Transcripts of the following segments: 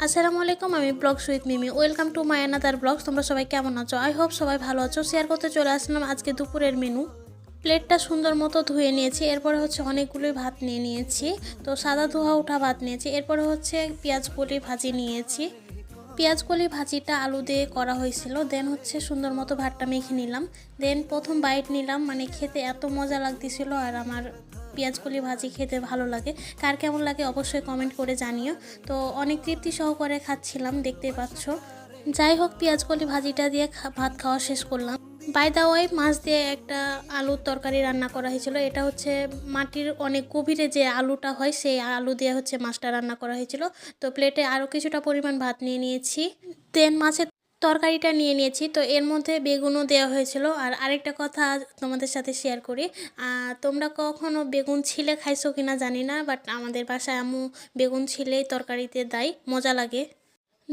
আসসালামু আলাইকুম, আমি blogs with Mimi. Welcome to my another blogs. তোমরা সবাই কেমন আছো? আই হোপ সবাই ভালো আছো। শেয়ার করতে চলে আসলাম আজকে দুপুরের মেনু। প্লেটটা সুন্দর মতো ধুয়ে নিয়েছি। এরপরে হচ্ছে অনেকগুলোই ভাত নিয়ে নিয়েছি। তো সাদা ধোয়া ওঠা ভাত নিয়েছি। এরপরে হচ্ছে পেঁয়াজ কলি ভাজি নিয়েছি। পেঁয়াজ কলি ভাজিটা আলু দিয়ে করা হয়েছিল। দেন হচ্ছে সুন্দর মতো ভাতটা মেখে নিলাম। দেন প্রথম বাইট নিলাম, মানে খেতে এত মজা লাগতেছিল। আর আমার পেঁয়াজ কলি ভাজি খেতে ভালো লাগে। কার কেমন লাগে অবশ্যই কমেন্ট করে জানিও। তো অনেক তৃপ্তি সহকারে খাচ্ছিলাম, দেখতেই পাচ্ছ। যাই হোক, পেঁয়াজ কলি ভাজিটা দিয়ে ভাত খাওয়া শেষ করলাম। বাই দা ওয়াই, মাছ দিয়ে একটা আলুর তরকারি রান্না করা হয়েছিল। এটা হচ্ছে মাটির অনেক গভীরে যে আলুটা হয়, সেই আলু দিয়ে হচ্ছে মাছটা রান্না করা হয়েছিল। তো প্লেটে আরও কিছুটা পরিমাণ ভাত নিয়ে নিয়েছি। দেন মাছের তরকারিটা নিয়ে নিয়েছি। তো এর মধ্যে বেগুনও দেওয়া হয়েছিল। আর আরেকটা কথা তোমাদের সাথে শেয়ার করি, তোমরা কখনো বেগুন ছিলে খাইছো কিনা জানি না, বাট আমাদের বাসায় আম্মু বেগুন ছিলেই তরকারিতে দেয়, মজা লাগে।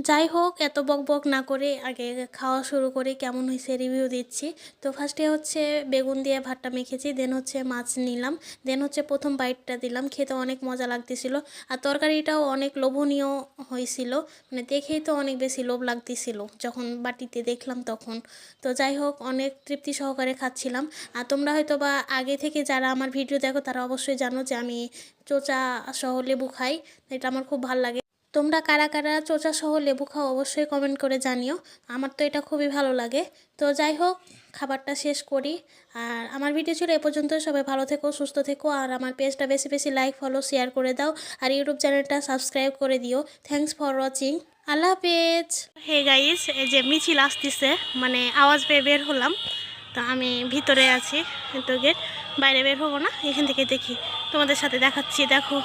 যাই হোক, এত বক বক না করে আগে খাওয়া শুরু করি। কেমন হয়েছে রিভিউ দিচ্ছি। তো ফার্স্টে হচ্ছে বেগুন দিয়ে ভাতটা মেখেছি। দেন হচ্ছে মাছ নিলাম। দেন হচ্ছে প্রথম বাইটটা দিলাম। খেতে অনেক মজা লাগতেছিল। আর তরকারিটাও অনেক লোভনীয় হয়েছিল। মানে দেখেই তো অনেক বেশি লোভ লাগতেছিল যখন বাটিতে দেখলাম তখন। তো যাই হোক, অনেক তৃপ্তি সহকারে খাচ্ছিলাম। আর তোমরা হয়তো বা আগে থেকে যারা আমার ভিডিও দেখো তারা অবশ্যই জানো যে আমি চোচা সহ লেবু খাই। এটা আমার খুব ভালো লাগে। তোমরা কারা কারা চোচা সহ লেবু খাও অবশ্যই কমেন্ট করে জানিও। আমার তো এটা খুবই ভালো লাগে। তো যাই হোক, খাবারটা শেষ করি। আর আমার ভিডিও ছিল এ পর্যন্ত। সবাই ভালো থেকো, সুস্থ থেকো। আর আমার পেজটা বেশি বেশি লাইক, ফলো, শেয়ার করে দাও। আর ইউটিউব চ্যানেলটা সাবস্ক্রাইব করে দিও। Thanks for watching. আল্লাহ হাফেজ। হে গাইস, এই যে মিছিল আসতেছে, মানে আওয়াজ পেয়ে বের হলাম। তো আমি ভিতরে আছি, তো গেট বাইরে বের হবো না, এখান থেকে দেখি। তোমাদের সাথে দেখাচ্ছি, দেখো।